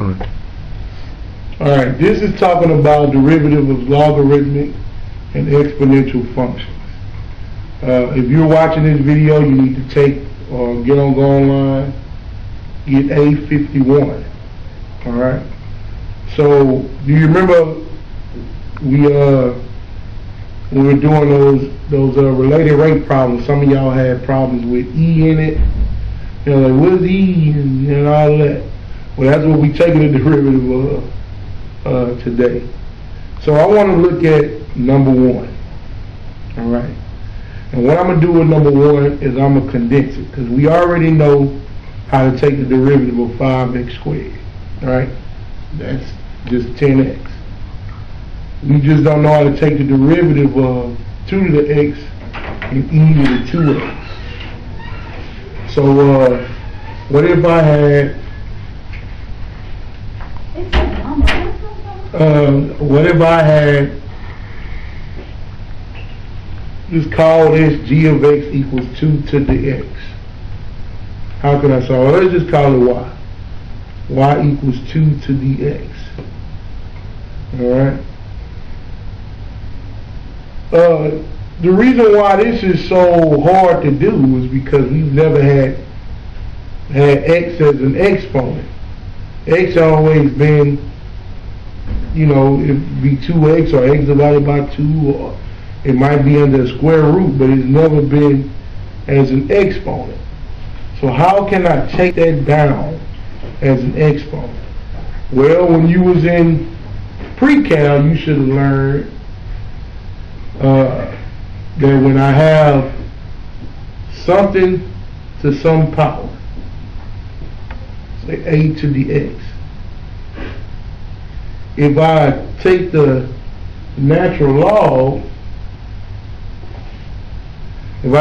Alright, this is talking about derivative of logarithmic and exponential functions. If you're watching this video, you need to take or get on Go Online, get A51. Alright, so do you remember when we were doing those related rate problems? Some of y'all had problems with E in it. You know, like what's E and all that. Well, that's what we're taking the derivative of today. So I want to look at number one. Alright. And what I'm going to do with number one is I'm going to condense it, because we already know how to take the derivative of 5x squared. Alright? That's just 10x. We just don't know how to take the derivative of 2 to the x and e to the 2x. So what if I had just call this g of x equals 2 to the x. How can I solve it? Let's just call it y. Y equals 2 to the x. Alright? The reason why this is so hard to do is because we've never had x as an exponent. X always been, you know, it'd be 2x or x divided by 2, or it might be under a square root, but it's never been as an exponent. So how can I take that down as an exponent? Well, when you was in pre-cal, you should have learned that when I have something to some power, say a to the x, if I take the natural log, of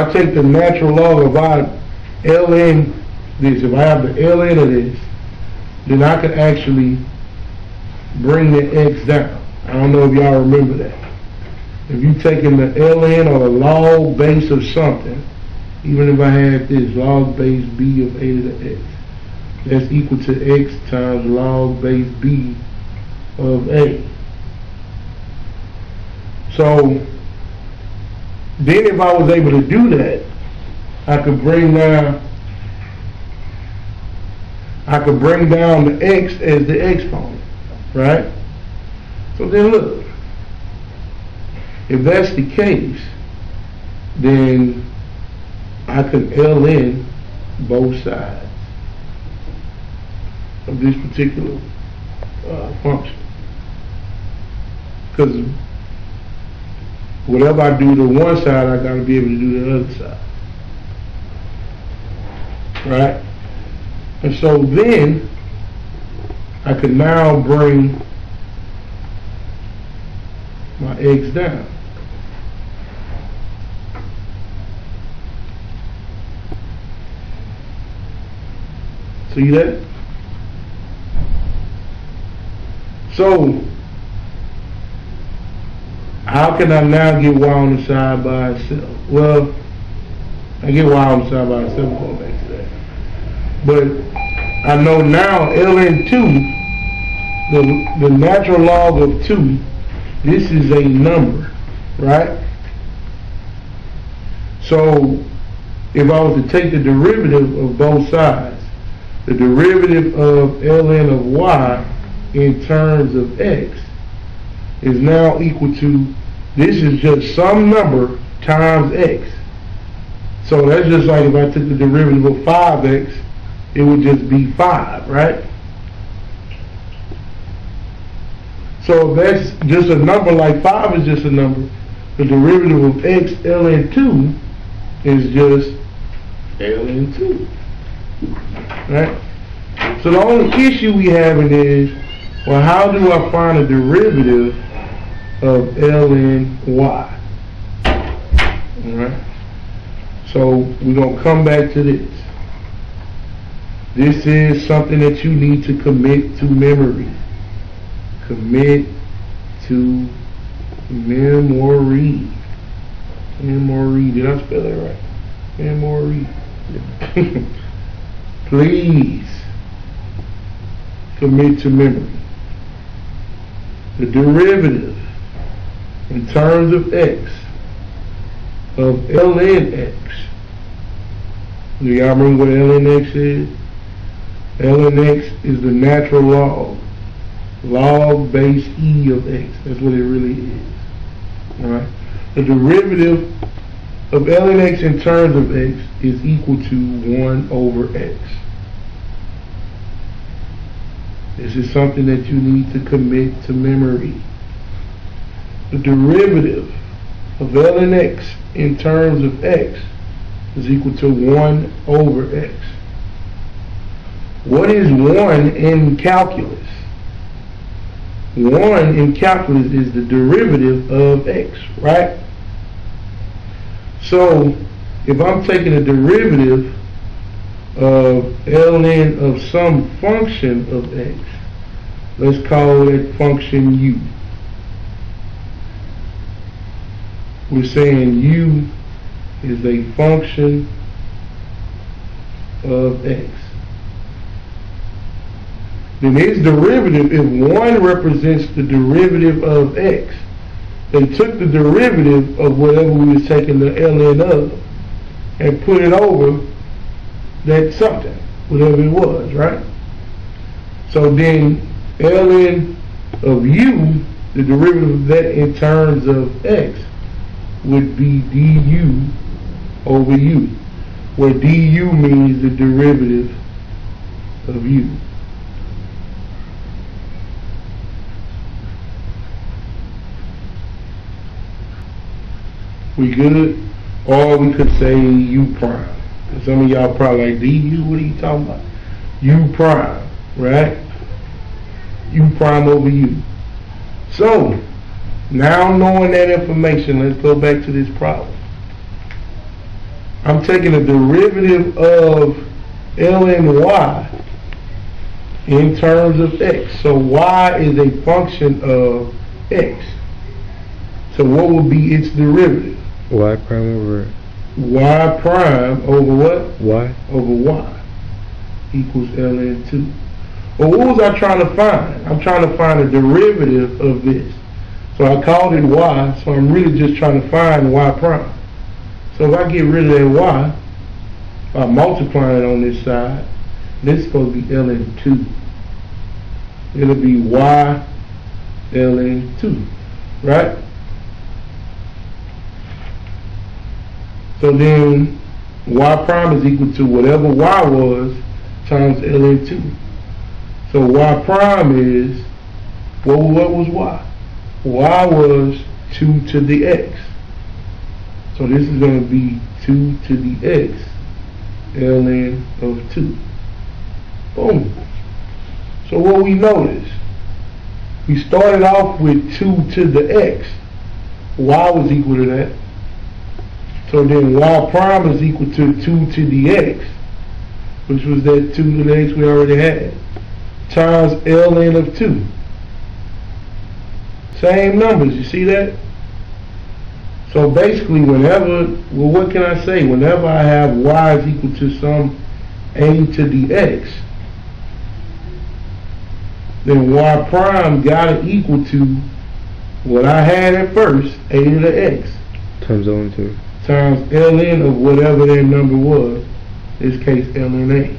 ln this, if I have the ln of this, then I can actually bring the x down. I don't know if y'all remember that. If you taking the ln or the log base of something, even if I had this log base b of a to the x, that's equal to x times log base b of a. So then if I was able to do that, I could bring down the x as the exponent, right? So then look, if that's the case, then I could ln both sides of this particular function. Because whatever I do to one side, I got to be able to do to the other side. Right? And so then I could now bring my x down. See that? So how can I now get y on the side by itself? Well, I get y on the side by itself, going back to that. But I know now ln 2, the natural log of 2, this is a number, right? So if I was to take the derivative of both sides, the derivative of ln of y in terms of x is now equal to, this is just some number times x. So that's just like if I took the derivative of 5x, it would just be 5, right? So if that's just a number, like 5 is just a number, the derivative of x ln 2 is just ln 2, right? So the only issue we have is, well, how do I find a derivative of ln y? Alright? So we're going to come back to this. This is something that you need to commit to memory. Commit to memory. Memory. Did I spell that right? Memory. Please. commit to memory. The derivative in terms of x of ln x. Do y'all remember what ln x is? Ln x is the natural log. Log base e of x. That's what it really is. Alright? The derivative of ln x in terms of x is equal to 1 over x. This is something that you need to commit to memory. The derivative of ln x in terms of x is equal to 1 over x. What is 1 in calculus? 1 in calculus is the derivative of x, right? So, if I'm taking a derivative of ln of some function of x, let's call it function u. We're saying u is a function of x. Then its derivative, if 1 represents the derivative of x, they took the derivative of whatever we was taking the ln of and put it over that something, whatever it was, right? So then ln of u, the derivative of that in terms of x, would be du over u, where du means the derivative of u. We good? Or we could say u prime. And some of y'all probably like, du, what are you talking about? U prime, right? U prime over u. So, now knowing that information, let's go back to this problem. I'm taking a derivative of ln y in terms of x. So y is a function of x. So what would be its derivative? Y prime over Y prime over what? Y. Over y equals ln 2. Well, what was I trying to find? I'm trying to find a derivative of this. So I called it y, so I'm really just trying to find y prime. So if I get rid of that y, by multiplying it on this side, this is supposed to be ln 2. It'll be y ln 2, right? So then y prime is equal to whatever y was times ln 2. So y prime is, what was y? Y was 2 to the x. So this is going to be 2 to the x ln of 2. Boom. So what we notice, we started off with 2 to the x. Y was equal to that. So then y prime is equal to 2 to the x, which was that 2 to the x we already had, times ln of 2. Same numbers, you see that? So basically whenever, well, what can I say? Whenever I have y is equal to some a to the x, then y prime got to equal to what I had at first, a to the x. Times ln 2. Times ln of whatever that number was, in this case ln a.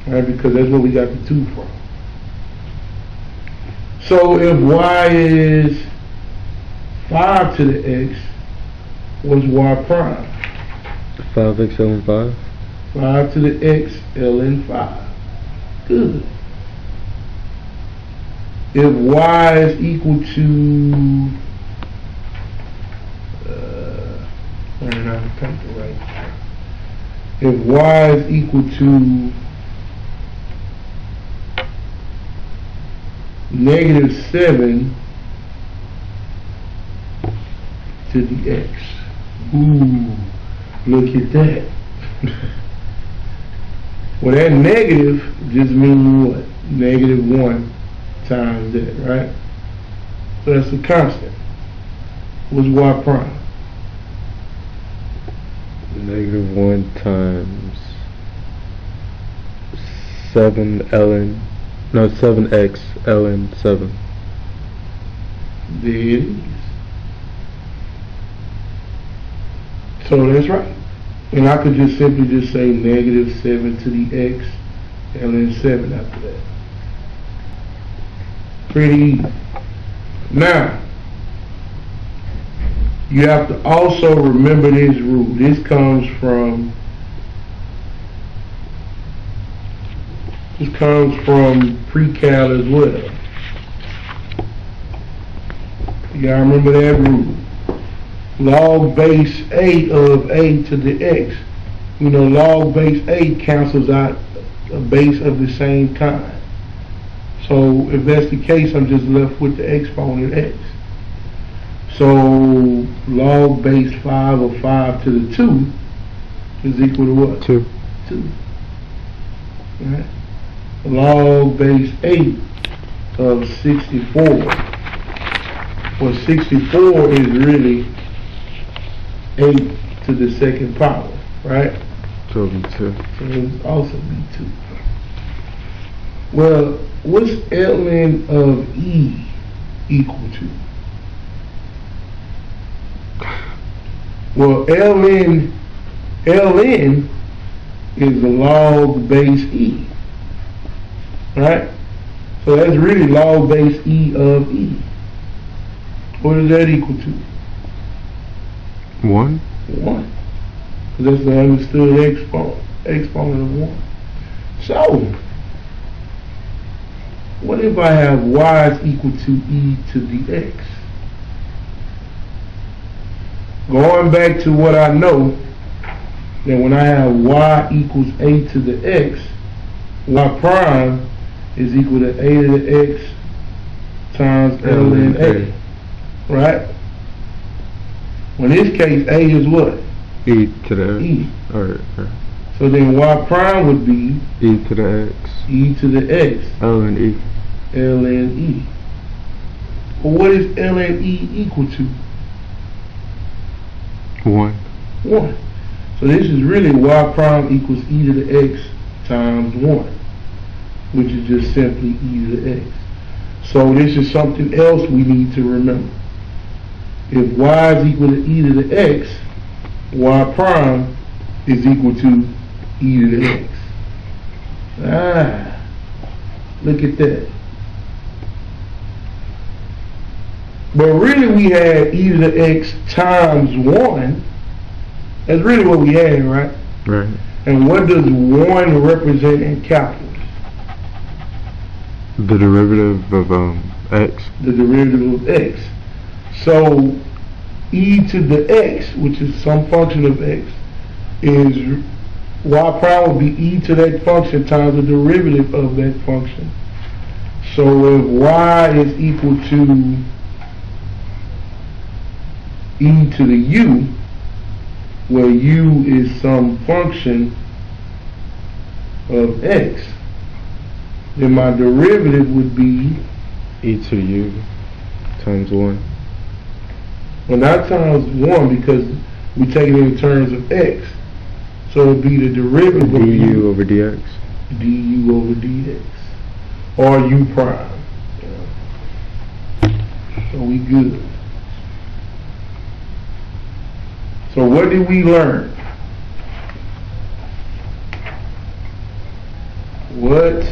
Alright, because that's where we got the 2 from. So if y is 5 to the x, what's y prime? 5x ln 5. 5 to the x ln 5. Good. If y is equal to running out of paper right. If y is equal to -7 to the x. Ooh, look at that. Well, that negative just means what? -1 times that, right? So that's a constant. What's y prime? -1 times 7 ln No, 7x ln 7. There it is. So that's right. And I could just simply just say negative 7 to the x ln 7 after that. Pretty easy. Now, you have to also remember this rule. This comes from pre-cal as well. Y'all remember that rule? Log base a of a to the x. You know, log base a cancels out a base of the same kind. So if that's the case, I'm just left with the exponent x. So log base 5 of 5 to the 2 is equal to what? 2. 2. Right? Log base 8 of 64. Well, 64 is really 8 to the second power, right? So it'll be 2. So it would also be 2. Well, what's ln of e equal to? Well, ln is the log base e, right? So that's really log base e of e. What is that equal to? 1. 1. Because that's the understood exponent of 1. So, what if I have y is equal to e to the x? Going back to what I know, that when I have y equals a to the x, y prime is equal to a to the x times ln a. Right? Well, in this case, a is what? E to the x. E. Alright. So then y prime would be E to the x. e to the x. Ln e. Ln e. Well, what is ln e equal to? 1. 1. So this is really y prime equals e to the x times 1, which is just simply e to the x. So this is something else we need to remember. If y is equal to e to the x, y prime is equal to e to the x. Ah, look at that. But really we had e to the x times 1. That's really what we had, right? Right. And what does 1 represent in calculus? The derivative of x. The derivative of x. So e to the x, which is some function of x, is y prime would be e to that function times the derivative of that function. So if y is equal to e to the u, where u is some function of x, then my derivative would be E to the u times 1. Well, not times 1 because we take it in terms of x. So it would be the derivative of du over dx. du over dx. Or u prime. So we good. So what did we learn? What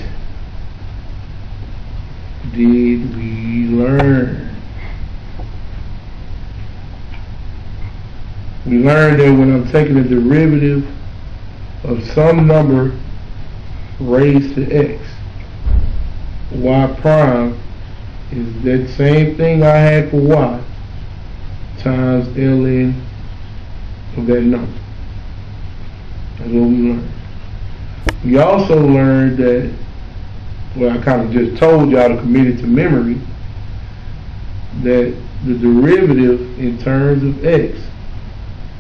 did we learn? We learned that when I'm taking a derivative of some number raised to x, y prime is that same thing I had for y times ln of that number. That's what we learned. We also learned that, well, I kind of just told y'all to commit it to memory, that the derivative in terms of x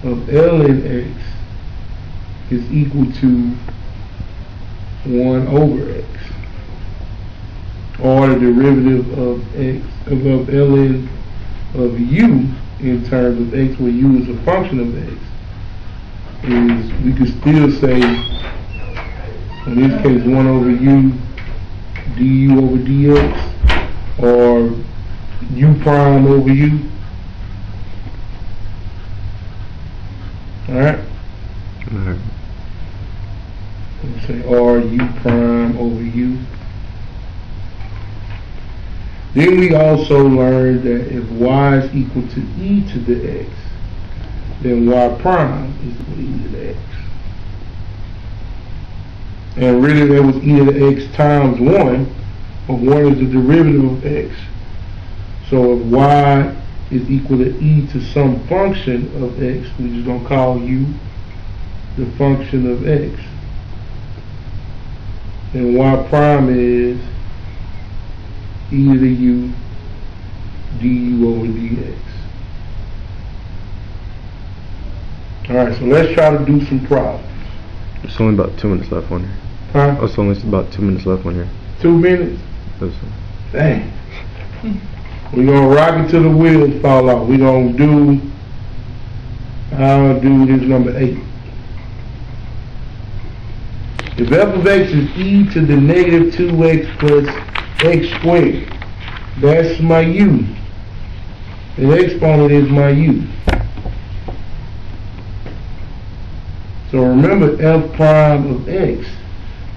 of ln x is equal to 1 over x, or the derivative of x of ln of u in terms of x, where u is a function of x, is, we could still say in this case 1 over u du over dx, or u prime over u. Alright? Alright. Let's say r u prime over u. Then we also learned that if y is equal to e to the x, then y prime is equal to e to the x. And really that was e to the x times 1, but 1 is the derivative of x. So if y is equal to e to some function of x, we're just going to call u the function of x. And y prime is e to the u du over dx. Alright, so let's try to do some problems. There's only about 2 minutes left on here. Huh? There's only about 2 minutes left on here. 2 minutes? That's Dang. We're going to rock it till the wheels fall off. We're going to do, I'll do this number 8. If f of x is e to the negative 2x plus x squared, that's my u. The exponent is my u. So remember, f prime of x,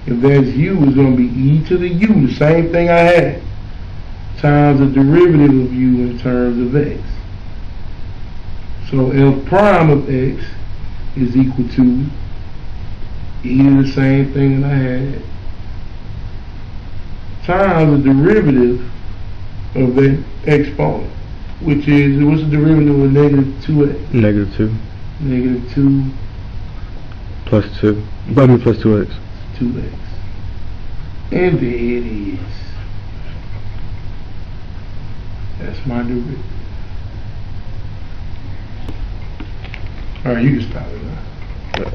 if that's u, is going to be e to the u, the same thing I had, times the derivative of u in terms of x. So f prime of x is equal to e to the same thing that I had, times the derivative of that exponent, which is, what's the derivative of negative 2x? negative 2. Negative 2 plus 2. Plus 2x. 2x. And there it is. That's my derivative. Alright, you can stop it now. Yeah.